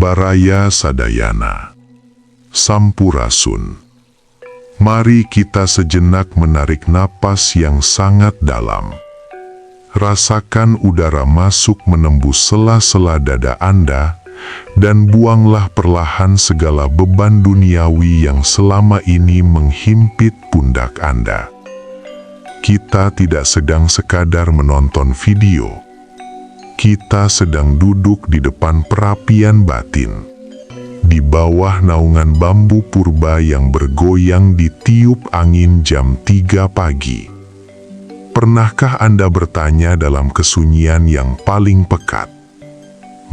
Baraya Sadayana, Sampurasun. Mari kita sejenak menarik napas yang sangat dalam. Rasakan udara masuk menembus sela-sela dada Anda, dan buanglah perlahan segala beban duniawi yang selama ini menghimpit pundak Anda. Kita tidak sedang sekadar menonton video. Kita sedang duduk di depan perapian batin, di bawah naungan bambu purba yang bergoyang ditiup angin jam 3 pagi. Pernahkah Anda bertanya dalam kesunyian yang paling pekat,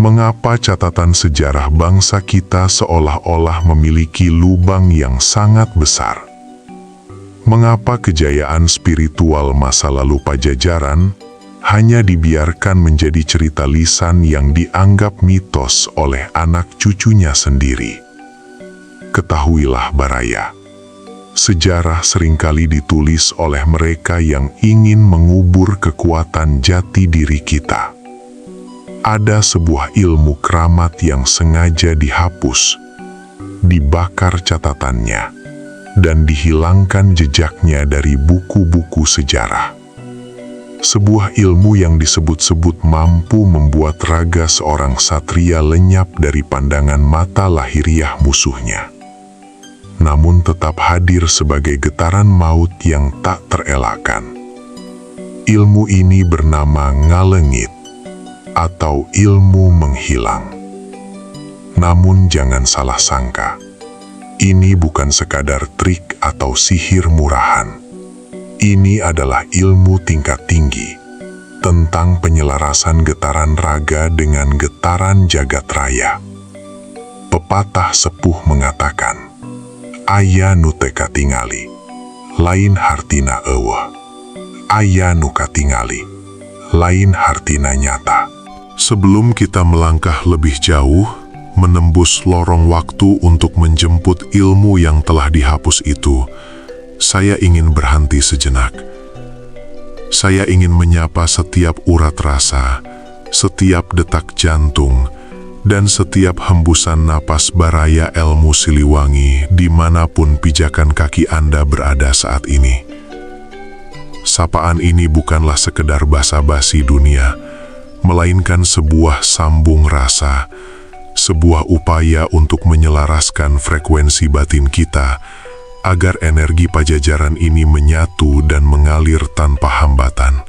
mengapa catatan sejarah bangsa kita seolah-olah memiliki lubang yang sangat besar? Mengapa kejayaan spiritual masa lalu Pajajaran hanya dibiarkan menjadi cerita lisan yang dianggap mitos oleh anak cucunya sendiri? Ketahuilah Baraya, sejarah seringkali ditulis oleh mereka yang ingin mengubur kekuatan jati diri kita. Ada sebuah ilmu keramat yang sengaja dihapus, dibakar catatannya, dan dihilangkan jejaknya dari buku-buku sejarah. Sebuah ilmu yang disebut-sebut mampu membuat raga seorang satria lenyap dari pandangan mata lahiriah musuhnya, namun tetap hadir sebagai getaran maut yang tak terelakkan. Ilmu ini bernama ngalengit, atau ilmu menghilang. Namun jangan salah sangka, ini bukan sekadar trik atau sihir murahan. Ini adalah ilmu tingkat tinggi tentang penyelarasan getaran raga dengan getaran jagat raya. Pepatah sepuh mengatakan, aya nu teu katingali, lain hartina eueuh. Aya nu katingali, lain hartina nyata. Sebelum kita melangkah lebih jauh, menembus lorong waktu untuk menjemput ilmu yang telah dihapus itu, saya ingin berhenti sejenak. Saya ingin menyapa setiap urat rasa, setiap detak jantung, dan setiap hembusan napas Baraya Ilmu Siliwangi dimanapun pijakan kaki Anda berada saat ini. Sapaan ini bukanlah sekedar basa-basi dunia, melainkan sebuah sambung rasa, sebuah upaya untuk menyelaraskan frekuensi batin kita, agar energi Pajajaran ini menyatu dan mengalir tanpa hambatan.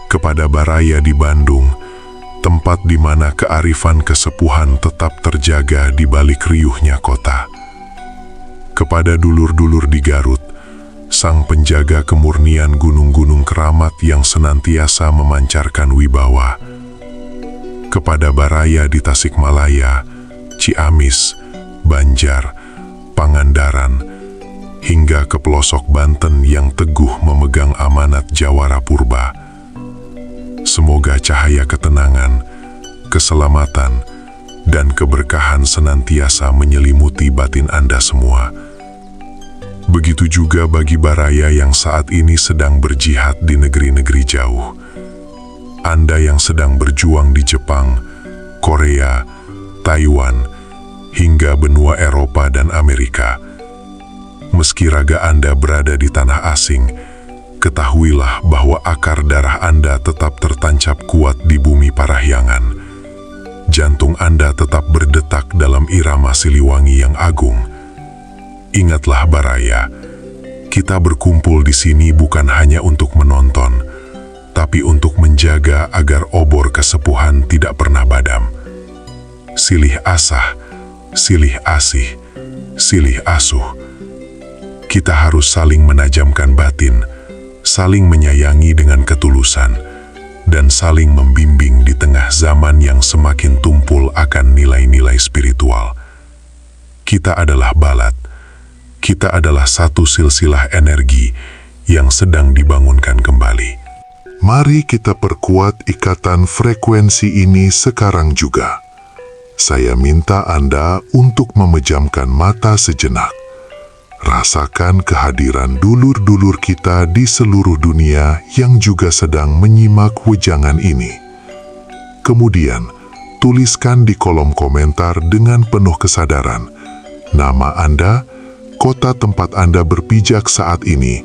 Kepada Baraya di Bandung, tempat di mana kearifan kesepuhan tetap terjaga di balik riuhnya kota. Kepada dulur-dulur di Garut, sang penjaga kemurnian gunung-gunung keramat yang senantiasa memancarkan wibawa. Kepada Baraya di Tasikmalaya, Ciamis, Banjar, Pangandaran, hingga ke pelosok Banten yang teguh memegang amanat Jawara Purba. Semoga cahaya ketenangan, keselamatan, dan keberkahan senantiasa menyelimuti batin Anda semua. Begitu juga bagi Baraya yang saat ini sedang berjihad di negeri-negeri jauh. Anda yang sedang berjuang di Jepang, Korea, Taiwan, hingga benua Eropa dan Amerika. Meski raga Anda berada di tanah asing, ketahuilah bahwa akar darah Anda tetap tertancap kuat di bumi Parahyangan. Jantung Anda tetap berdetak dalam irama Siliwangi yang agung. Ingatlah Baraya, kita berkumpul di sini bukan hanya untuk menonton, tapi untuk menjaga agar obor kesepuhan tidak pernah padam. Silih asah, silih asih, silih asuh. Kita harus saling menajamkan batin, saling menyayangi dengan ketulusan, dan saling membimbing di tengah zaman yang semakin tumpul akan nilai-nilai spiritual. Kita adalah balat, kita adalah satu silsilah energi yang sedang dibangunkan kembali. Mari kita perkuat ikatan frekuensi ini sekarang juga. Saya minta Anda untuk memejamkan mata sejenak. Rasakan kehadiran dulur-dulur kita di seluruh dunia yang juga sedang menyimak wejangan ini. Kemudian, Tuliskan di kolom komentar dengan penuh kesadaran nama Anda, kota tempat Anda berpijak saat ini,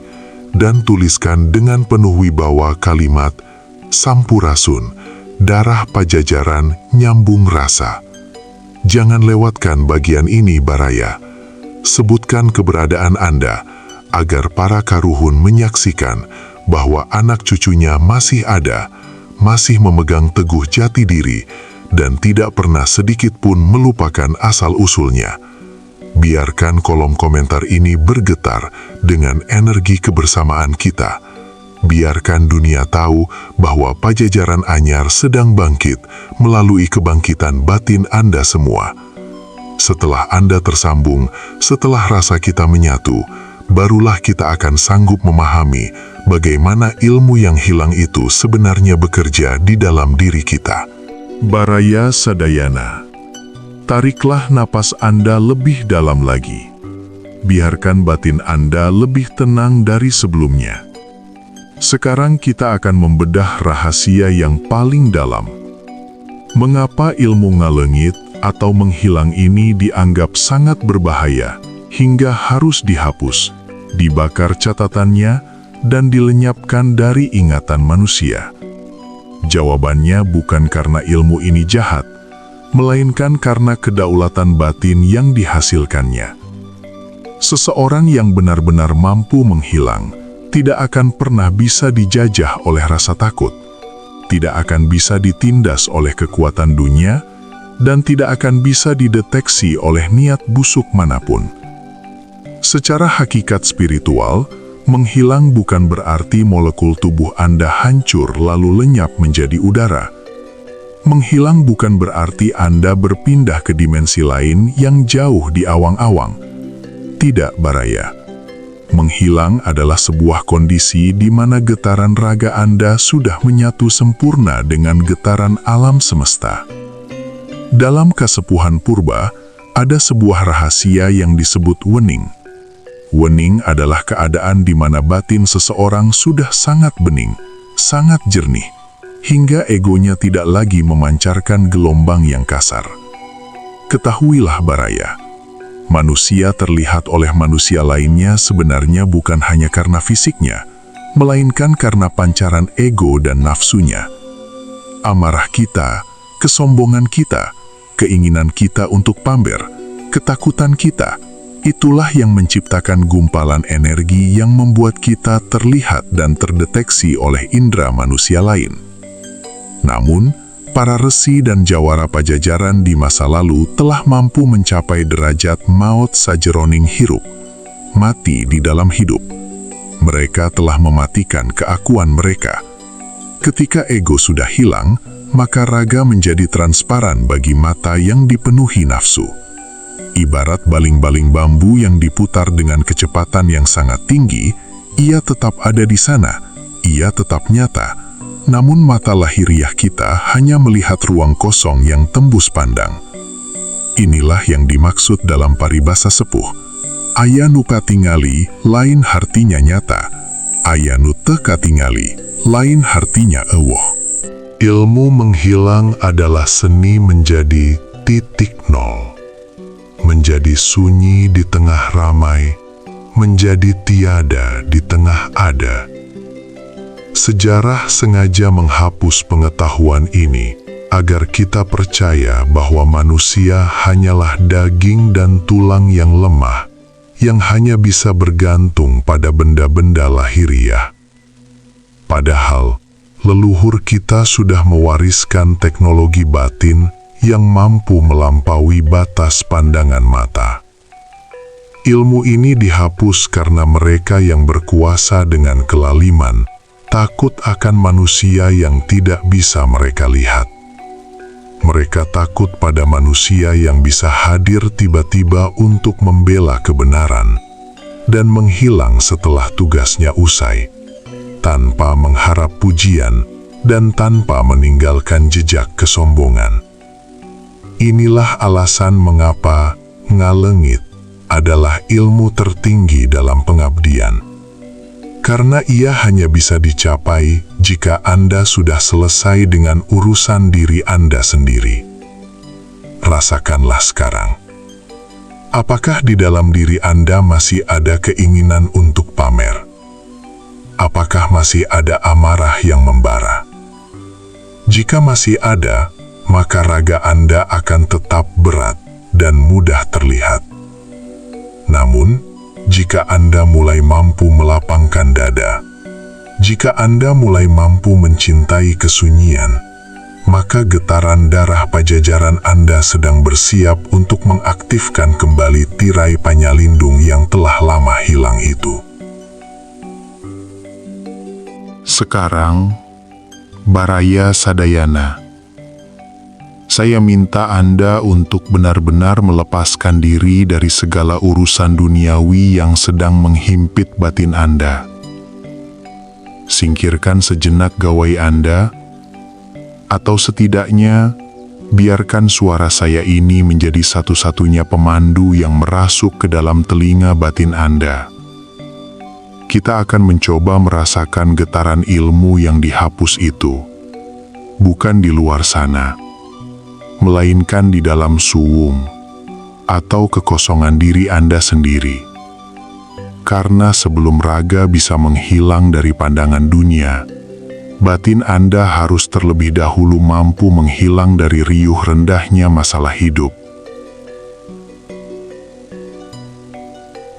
dan tuliskan dengan penuh wibawa kalimat Sampurasun, darah Pajajaran nyambung rasa. Jangan lewatkan bagian ini, Baraya. Sebutkan keberadaan Anda agar para karuhun menyaksikan bahwa anak cucunya masih ada, masih memegang teguh jati diri, dan tidak pernah sedikit pun melupakan asal-usulnya. Biarkan kolom komentar ini bergetar dengan energi kebersamaan kita. Biarkan dunia tahu bahwa Pajajaran anyar sedang bangkit melalui kebangkitan batin Anda semua. Setelah Anda tersambung, setelah rasa kita menyatu, barulah kita akan sanggup memahami bagaimana ilmu yang hilang itu sebenarnya bekerja di dalam diri kita. Baraya Sadayana, tariklah napas Anda lebih dalam lagi. Biarkan batin Anda lebih tenang dari sebelumnya. Sekarang kita akan membedah rahasia yang paling dalam. Mengapa ilmu ngalengit atau menghilang ini dianggap sangat berbahaya hingga harus dihapus, dibakar catatannya, dan dilenyapkan dari ingatan manusia? Jawabannya bukan karena ilmu ini jahat, melainkan karena kedaulatan batin yang dihasilkannya. Seseorang yang benar-benar mampu menghilang tidak akan pernah bisa dijajah oleh rasa takut, tidak akan bisa ditindas oleh kekuatan dunia, dan tidak akan bisa dideteksi oleh niat busuk manapun. Secara hakikat spiritual, menghilang bukan berarti molekul tubuh Anda hancur lalu lenyap menjadi udara. Menghilang bukan berarti Anda berpindah ke dimensi lain yang jauh di awang-awang. Tidak, Baraya. Menghilang adalah sebuah kondisi di mana getaran raga Anda sudah menyatu sempurna dengan getaran alam semesta. Dalam kasepuhan purba, ada sebuah rahasia yang disebut wening. Wening adalah keadaan di mana batin seseorang sudah sangat bening, sangat jernih, hingga egonya tidak lagi memancarkan gelombang yang kasar. Ketahuilah, Baraya, manusia terlihat oleh manusia lainnya sebenarnya bukan hanya karena fisiknya, melainkan karena pancaran ego dan nafsunya. Amarah kita, kesombongan kita, keinginan kita untuk pamer, ketakutan kita, itulah yang menciptakan gumpalan energi yang membuat kita terlihat dan terdeteksi oleh indera manusia lain. Namun, para resi dan jawara Pajajaran di masa lalu telah mampu mencapai derajat maut sajeroning hirup, mati di dalam hidup. Mereka telah mematikan keakuan mereka. Ketika ego sudah hilang, maka raga menjadi transparan bagi mata yang dipenuhi nafsu. Ibarat baling-baling bambu yang diputar dengan kecepatan yang sangat tinggi, ia tetap ada di sana, ia tetap nyata. Namun mata lahiriah kita hanya melihat ruang kosong yang tembus pandang. Inilah yang dimaksud dalam paribasa sepuh. Ayanu katingali, lain hartinya nyata. Ayanu teu katingali, lain hartinya eueuh. Ilmu menghilang adalah seni menjadi titik nol. Menjadi sunyi di tengah ramai, menjadi tiada di tengah ada. Sejarah sengaja menghapus pengetahuan ini agar kita percaya bahwa manusia hanyalah daging dan tulang yang lemah, yang hanya bisa bergantung pada benda-benda lahiriah. Padahal, leluhur kita sudah mewariskan teknologi batin yang mampu melampaui batas pandangan mata. Ilmu ini dihapus karena mereka yang berkuasa dengan kelaliman takut akan manusia yang tidak bisa mereka lihat. Mereka takut pada manusia yang bisa hadir tiba-tiba untuk membela kebenaran dan menghilang setelah tugasnya usai, tanpa mengharap pujian dan tanpa meninggalkan jejak kesombongan. Inilah alasan mengapa ngalengit adalah ilmu tertinggi dalam pengabdian. Karena ia hanya bisa dicapai jika Anda sudah selesai dengan urusan diri Anda sendiri. rasakanlah sekarang. Apakah di dalam diri Anda masih ada keinginan untuk pamer? Apakah masih ada amarah yang membara? Jika masih ada, maka raga Anda akan tetap berat dan mudah terlihat. Namun, jika Anda mulai mampu melapangkan dada, jika Anda mulai mampu mencintai kesunyian, maka getaran darah pajajaran Anda sedang bersiap untuk mengaktifkan kembali tirai panyalindung yang telah lama hilang itu. Sekarang, Baraya Sadayana, saya minta Anda untuk benar-benar melepaskan diri dari segala urusan duniawi yang sedang menghimpit batin Anda. Singkirkan sejenak gawai Anda, atau setidaknya biarkan suara saya ini menjadi satu-satunya pemandu yang merasuk ke dalam telinga batin Anda. Kita akan mencoba merasakan getaran ilmu yang dihapus itu, bukan di luar sana, melainkan di dalam suwung atau kekosongan diri Anda sendiri. Karena sebelum raga bisa menghilang dari pandangan dunia, batin Anda harus terlebih dahulu mampu menghilang dari riuh rendahnya masalah hidup.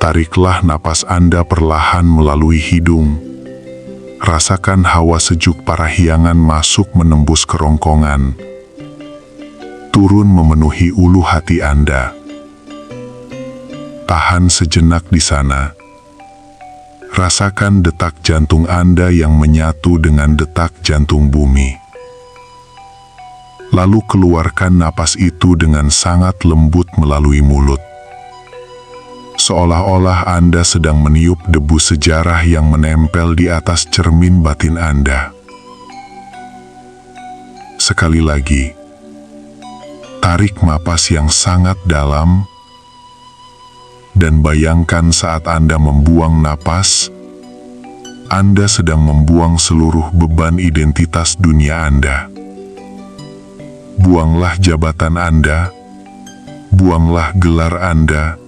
Tariklah napas Anda perlahan melalui hidung. Rasakan hawa sejuk parahyangan masuk menembus kerongkongan, turun memenuhi ulu hati Anda. Tahan sejenak di sana. Rasakan detak jantung Anda yang menyatu dengan detak jantung bumi. Lalu keluarkan napas itu dengan sangat lembut melalui mulut. Seolah-olah Anda sedang meniup debu sejarah yang menempel di atas cermin batin Anda. Sekali lagi, tarik napas yang sangat dalam, dan bayangkan saat Anda membuang napas, Anda sedang membuang seluruh beban identitas dunia Anda. Buanglah jabatan Anda, buanglah gelar Anda,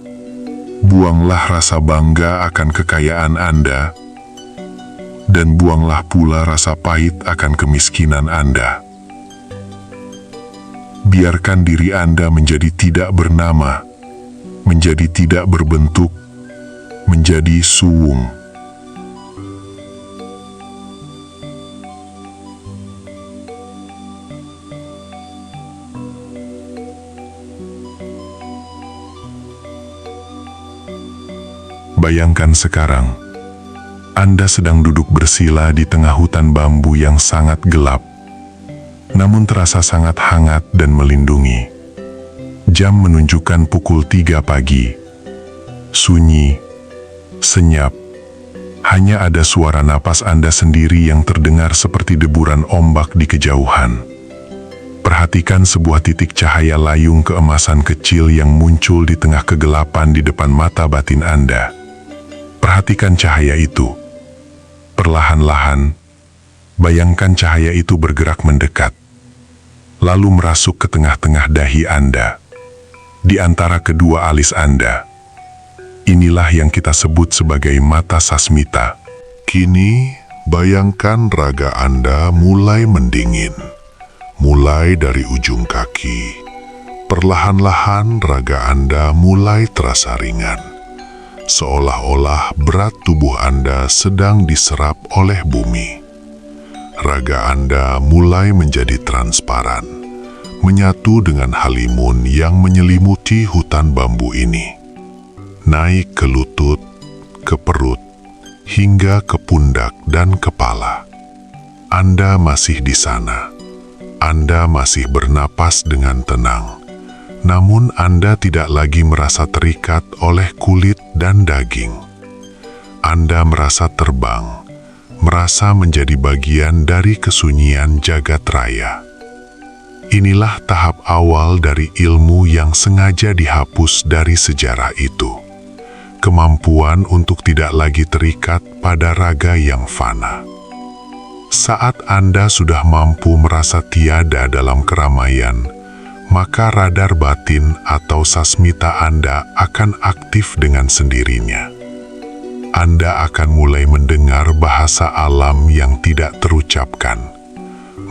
buanglah rasa bangga akan kekayaan Anda, dan buanglah pula rasa pahit akan kemiskinan Anda. Biarkan diri Anda menjadi tidak bernama, menjadi tidak berbentuk, menjadi suwung. Bayangkan sekarang, Anda sedang duduk bersila di tengah hutan bambu yang sangat gelap, namun terasa sangat hangat dan melindungi. Jam menunjukkan pukul 3 pagi. Sunyi, senyap. Hanya ada suara napas Anda sendiri yang terdengar seperti deburan ombak di kejauhan. Perhatikan sebuah titik cahaya layung keemasan kecil yang muncul di tengah kegelapan di depan mata batin Anda. Perhatikan cahaya itu. Perlahan-lahan, bayangkan cahaya itu bergerak mendekat, lalu merasuk ke tengah-tengah dahi Anda, di antara kedua alis Anda. Inilah yang kita sebut sebagai mata sasmita. Kini, bayangkan raga Anda mulai mendingin, mulai dari ujung kaki. Perlahan-lahan raga Anda mulai terasa ringan, seolah-olah berat tubuh Anda sedang diserap oleh bumi. Raga Anda mulai menjadi transparan, menyatu dengan halimun yang menyelimuti hutan bambu ini. Naik ke lutut, ke perut, hingga ke pundak dan kepala. Anda masih di sana. Anda masih bernapas dengan tenang. Namun Anda tidak lagi merasa terikat oleh kulit dan daging. Anda merasa terbang, merasa menjadi bagian dari kesunyian jagat raya. Inilah tahap awal dari ilmu yang sengaja dihapus dari sejarah itu. Kemampuan untuk tidak lagi terikat pada raga yang fana. Saat Anda sudah mampu merasa tiada dalam keramaian, maka radar batin atau sasmita Anda akan aktif dengan sendirinya. Anda akan mulai mendengar bahasa alam yang tidak terucapkan,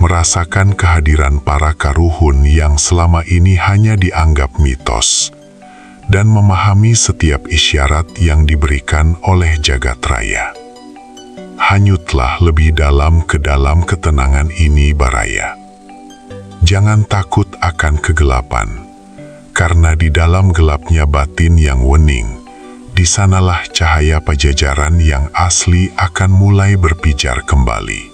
merasakan kehadiran para karuhun yang selama ini hanya dianggap mitos, dan memahami setiap isyarat yang diberikan oleh jagat raya. Hanyutlah lebih dalam ke dalam ketenangan ini, Baraya. Jangan takut akan kegelapan, karena di dalam gelapnya batin yang wening, di sanalah cahaya pajajaran yang asli akan mulai berpijar kembali.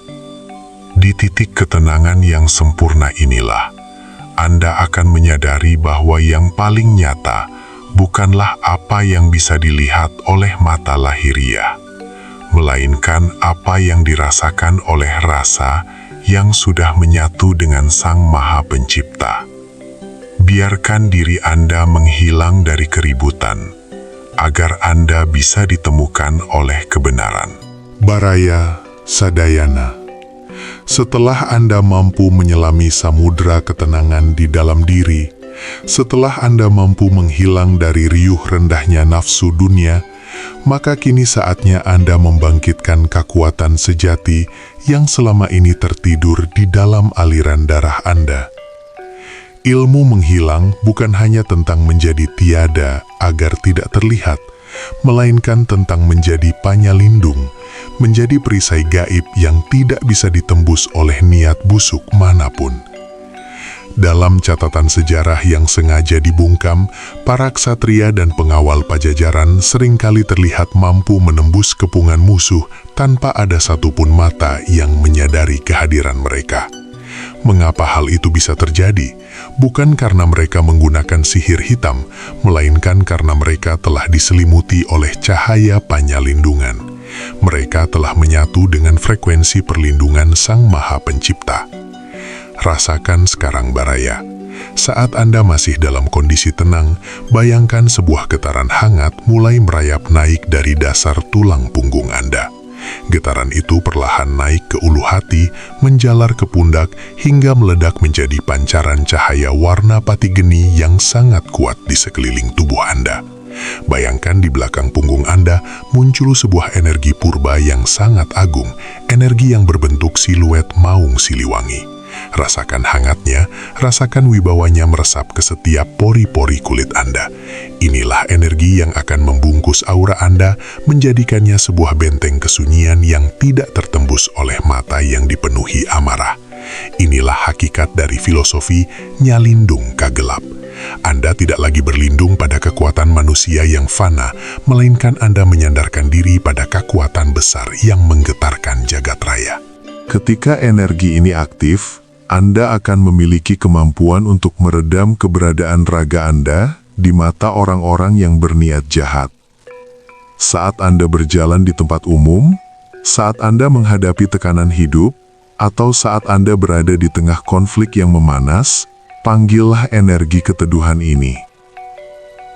Di titik ketenangan yang sempurna inilah, Anda akan menyadari bahwa yang paling nyata bukanlah apa yang bisa dilihat oleh mata lahiriah, melainkan apa yang dirasakan oleh rasa yang sudah menyatu dengan Sang Maha Pencipta. Biarkan diri Anda menghilang dari keributan, agar Anda bisa ditemukan oleh kebenaran. Baraya Sadayana, setelah Anda mampu menyelami samudra ketenangan di dalam diri, setelah Anda mampu menghilang dari riuh rendahnya nafsu dunia, maka kini saatnya Anda membangkitkan kekuatan sejati yang selama ini tertidur di dalam aliran darah Anda. Ilmu menghilang bukan hanya tentang menjadi tiada agar tidak terlihat, melainkan tentang menjadi panyalindung, menjadi perisai gaib yang tidak bisa ditembus oleh niat busuk manapun. Dalam catatan sejarah yang sengaja dibungkam, para ksatria dan pengawal pajajaran seringkali terlihat mampu menembus kepungan musuh tanpa ada satupun mata yang menyadari kehadiran mereka. Mengapa hal itu bisa terjadi? Bukan karena mereka menggunakan sihir hitam, melainkan karena mereka telah diselimuti oleh cahaya panyalindungan. Mereka telah menyatu dengan frekuensi perlindungan Sang Maha Pencipta. Rasakan sekarang, Baraya. Saat Anda masih dalam kondisi tenang, bayangkan sebuah getaran hangat mulai merayap naik dari dasar tulang punggung Anda. Getaran itu perlahan naik ke ulu hati, menjalar ke pundak, hingga meledak menjadi pancaran cahaya warna pati geni yang sangat kuat di sekeliling tubuh Anda. Bayangkan di belakang punggung Anda muncul sebuah energi purba yang sangat agung, energi yang berbentuk siluet maung siliwangi. Rasakan hangatnya, rasakan wibawanya meresap ke setiap pori-pori kulit Anda. Inilah energi yang akan membungkus aura Anda, menjadikannya sebuah benteng kesunyian yang tidak tertembus oleh mata yang dipenuhi amarah. Inilah hakikat dari filosofi nyalindung kagelap. Anda tidak lagi berlindung pada kekuatan manusia yang fana, melainkan Anda menyandarkan diri pada kekuatan besar yang menggetarkan jagat raya. Ketika energi ini aktif, Anda akan memiliki kemampuan untuk meredam keberadaan raga Anda di mata orang-orang yang berniat jahat. Saat Anda berjalan di tempat umum, saat Anda menghadapi tekanan hidup, atau saat Anda berada di tengah konflik yang memanas, panggillah energi keteduhan ini.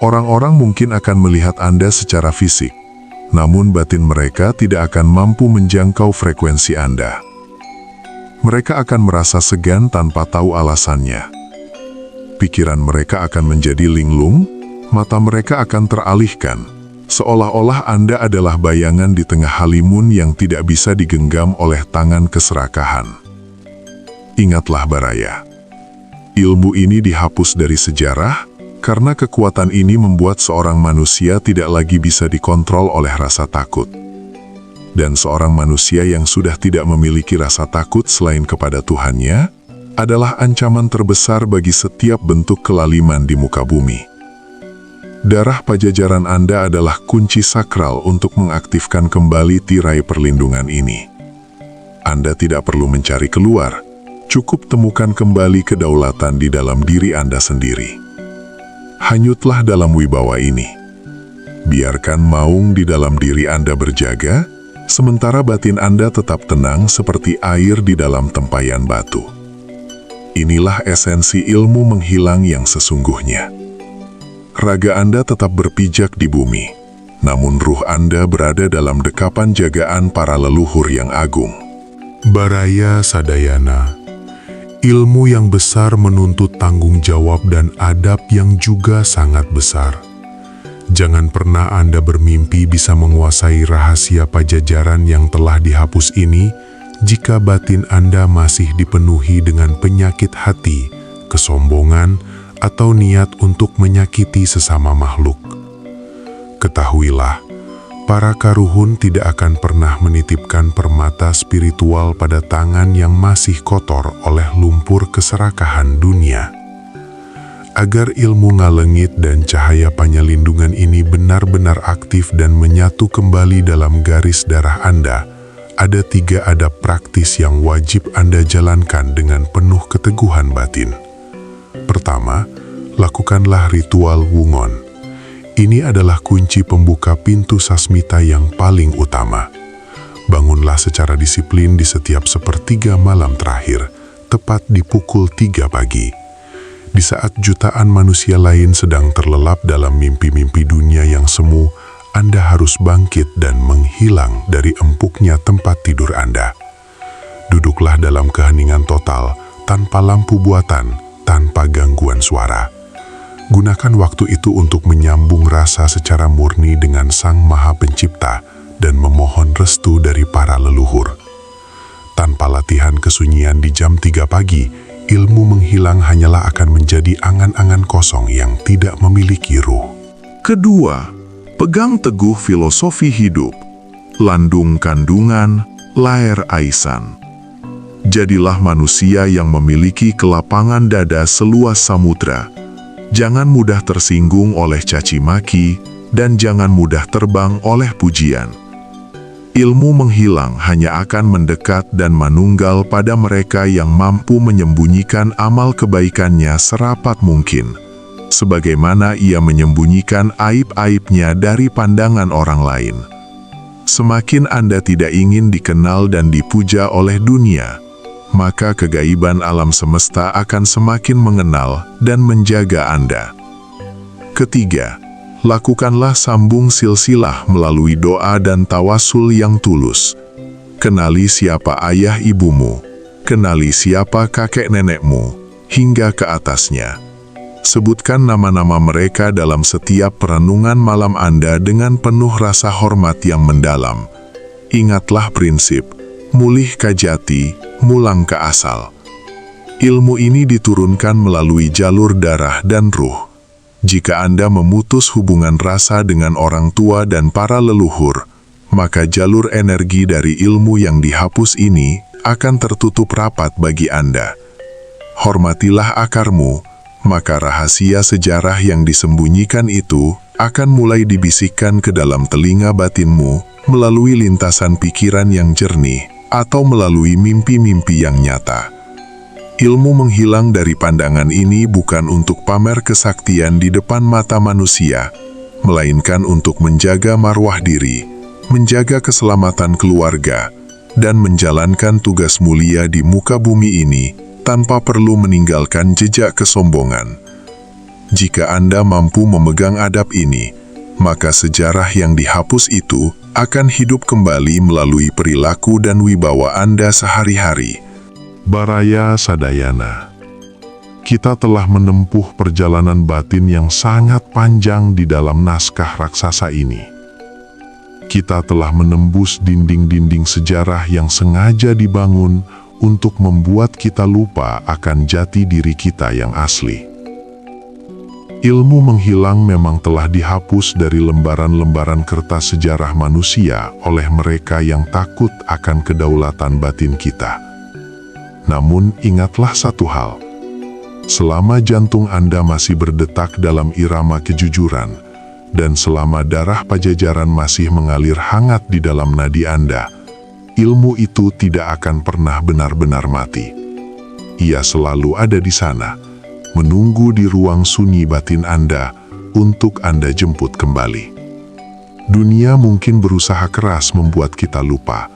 Orang-orang mungkin akan melihat Anda secara fisik, namun batin mereka tidak akan mampu menjangkau frekuensi Anda. Mereka akan merasa segan tanpa tahu alasannya. Pikiran mereka akan menjadi linglung, mata mereka akan teralihkan, seolah-olah Anda adalah bayangan di tengah halimun yang tidak bisa digenggam oleh tangan keserakahan. Ingatlah, Baraya, ilmu ini dihapus dari sejarah, karena kekuatan ini membuat seorang manusia tidak lagi bisa dikontrol oleh rasa takut. Dan seorang manusia yang sudah tidak memiliki rasa takut selain kepada Tuhannya, adalah ancaman terbesar bagi setiap bentuk kelaliman di muka bumi. Darah pajajaran Anda adalah kunci sakral untuk mengaktifkan kembali tirai perlindungan ini. Anda tidak perlu mencari keluar, cukup temukan kembali kedaulatan di dalam diri Anda sendiri. Hanyutlah dalam wibawa ini. Biarkan maung di dalam diri Anda berjaga, sementara batin Anda tetap tenang seperti air di dalam tempayan batu. Inilah esensi ilmu menghilang yang sesungguhnya. Raga Anda tetap berpijak di bumi, namun ruh Anda berada dalam dekapan jagaan para leluhur yang agung. Baraya Sadayana, Ilmu yang besar menuntut tanggung jawab dan adab yang juga sangat besar. Jangan pernah Anda bermimpi bisa menguasai rahasia pajajaran yang telah dihapus ini jika batin Anda masih dipenuhi dengan penyakit hati, kesombongan, atau niat untuk menyakiti sesama makhluk. Ketahuilah, para karuhun tidak akan pernah menitipkan permata spiritual pada tangan yang masih kotor oleh lumpur keserakahan dunia. Agar ilmu ngalengit dan cahaya panyalindungan ini benar-benar aktif dan menyatu kembali dalam garis darah Anda, ada 3 adab praktis yang wajib Anda jalankan dengan penuh keteguhan batin. Pertama, lakukanlah ritual wungon. Ini adalah kunci pembuka pintu sasmita yang paling utama. Bangunlah secara disiplin di setiap sepertiga malam terakhir, tepat di pukul 3 pagi. Di saat jutaan manusia lain sedang terlelap dalam mimpi-mimpi dunia yang semu, Anda harus bangkit dan menghilang dari empuknya tempat tidur Anda. Duduklah dalam keheningan total, tanpa lampu buatan, tanpa gangguan suara. Gunakan waktu itu untuk menyambung rasa secara murni dengan Sang Maha Pencipta dan memohon restu dari para leluhur. Tanpa latihan kesunyian di jam 3 pagi, ilmu menghilang hanyalah akan menjadi angan-angan kosong yang tidak memiliki ruh. Kedua, pegang teguh filosofi hidup. Landung kandungan, laer aisan. Jadilah manusia yang memiliki kelapangan dada seluas samudra. Jangan mudah tersinggung oleh caci maki, dan jangan mudah terbang oleh pujian. Ilmu menghilang hanya akan mendekat dan manunggal pada mereka yang mampu menyembunyikan amal kebaikannya serapat mungkin, sebagaimana ia menyembunyikan aib-aibnya dari pandangan orang lain. Semakin Anda tidak ingin dikenal dan dipuja oleh dunia, maka kegaiban alam semesta akan semakin mengenal dan menjaga Anda. Ketiga, lakukanlah sambung silsilah melalui doa dan tawasul yang tulus. Kenali siapa ayah ibumu, kenali siapa kakek nenekmu, hingga ke atasnya. Sebutkan nama-nama mereka dalam setiap perenungan malam Anda dengan penuh rasa hormat yang mendalam. Ingatlah prinsip, mulih kajati, mulang ke asal. Ilmu ini diturunkan melalui jalur darah dan ruh. Jika Anda memutus hubungan rasa dengan orang tua dan para leluhur, maka jalur energi dari ilmu yang dihapus ini akan tertutup rapat bagi Anda. Hormatilah akarmu, maka rahasia sejarah yang disembunyikan itu akan mulai dibisikkan ke dalam telinga batinmu melalui lintasan pikiran yang jernih atau melalui mimpi-mimpi yang nyata. Ilmu menghilang dari pandangan ini bukan untuk pamer kesaktian di depan mata manusia, melainkan untuk menjaga marwah diri, menjaga keselamatan keluarga, dan menjalankan tugas mulia di muka bumi ini tanpa perlu meninggalkan jejak kesombongan. Jika Anda mampu memegang adab ini, maka sejarah yang dihapus itu akan hidup kembali melalui perilaku dan wibawa Anda sehari-hari. Baraya Sadayana, kita telah menempuh perjalanan batin yang sangat panjang di dalam naskah raksasa ini. Kita telah menembus dinding-dinding sejarah yang sengaja dibangun untuk membuat kita lupa akan jati diri kita yang asli. Ilmu menghilang memang telah dihapus dari lembaran-lembaran kertas sejarah manusia oleh mereka yang takut akan kedaulatan batin kita. Namun ingatlah satu hal, selama jantung Anda masih berdetak dalam irama kejujuran, dan selama darah pajajaran masih mengalir hangat di dalam nadi Anda, ilmu itu tidak akan pernah benar-benar mati. Ia selalu ada di sana, menunggu di ruang sunyi batin Anda untuk Anda jemput kembali. Dunia mungkin berusaha keras membuat kita lupa,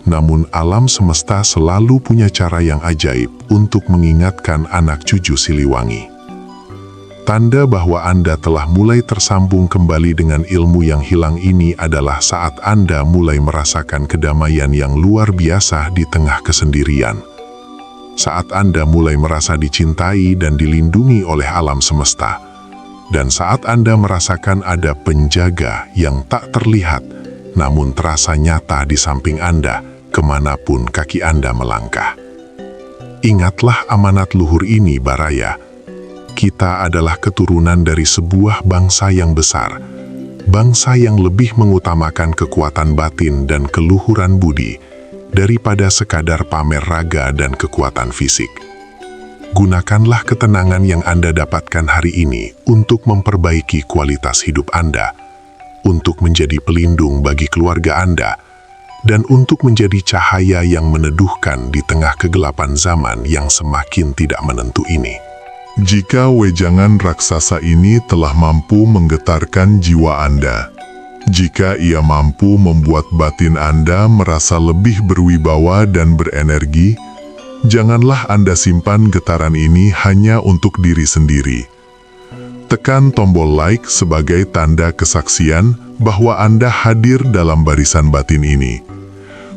namun alam semesta selalu punya cara yang ajaib untuk mengingatkan anak cucu Siliwangi. Tanda bahwa Anda telah mulai tersambung kembali dengan ilmu yang hilang ini adalah saat Anda mulai merasakan kedamaian yang luar biasa di tengah kesendirian. saat Anda mulai merasa dicintai dan dilindungi oleh alam semesta, dan saat Anda merasakan ada penjaga yang tak terlihat, namun terasa nyata di samping Anda, kemanapun kaki Anda melangkah. Ingatlah amanat luhur ini, Baraya. Kita adalah keturunan dari sebuah bangsa yang besar, bangsa yang lebih mengutamakan kekuatan batin dan keluhuran budi daripada sekadar pamer raga dan kekuatan fisik. Gunakanlah ketenangan yang Anda dapatkan hari ini untuk memperbaiki kualitas hidup Anda, untuk menjadi pelindung bagi keluarga Anda, dan untuk menjadi cahaya yang meneduhkan di tengah kegelapan zaman yang semakin tidak menentu ini. Jika wejangan raksasa ini telah mampu menggetarkan jiwa Anda, jika ia mampu membuat batin Anda merasa lebih berwibawa dan berenergi, janganlah Anda simpan getaran ini hanya untuk diri sendiri. Tekan tombol like sebagai tanda kesaksian bahwa Anda hadir dalam barisan batin ini.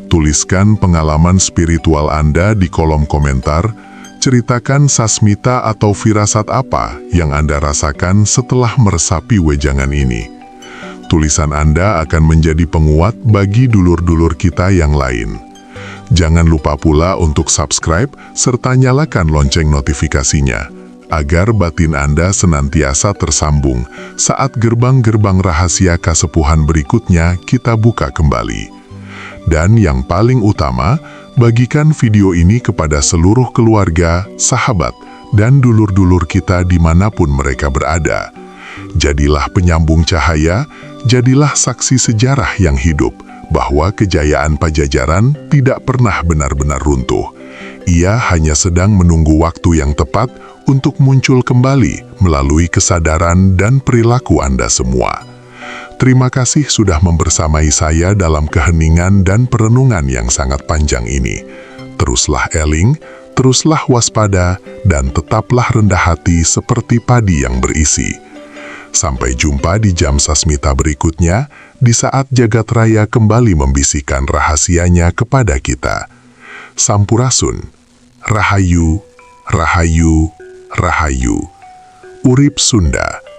Tuliskan pengalaman spiritual Anda di kolom komentar. Ceritakan sasmita atau firasat apa yang Anda rasakan setelah meresapi wejangan ini. Tulisan Anda akan menjadi penguat bagi dulur-dulur kita yang lain. Jangan lupa pula untuk subscribe serta nyalakan lonceng notifikasinya, agar batin Anda senantiasa tersambung saat gerbang-gerbang rahasia kasepuhan berikutnya kita buka kembali. Dan yang paling utama, bagikan video ini kepada seluruh keluarga, sahabat, dan dulur-dulur kita dimanapun mereka berada. Jadilah penyambung cahaya, jadilah saksi sejarah yang hidup, bahwa kejayaan Pajajaran tidak pernah benar-benar runtuh. Ia hanya sedang menunggu waktu yang tepat untuk muncul kembali melalui kesadaran dan perilaku Anda semua. Terima kasih sudah membersamai saya dalam keheningan dan perenungan yang sangat panjang ini. Teruslah eling, teruslah waspada, dan tetaplah rendah hati seperti padi yang berisi. Sampai jumpa di jam sasmita berikutnya, di saat jagat raya kembali membisikkan rahasianya kepada kita. Sampurasun, Rahayu, Rahayu, Rahayu. Urip Sunda.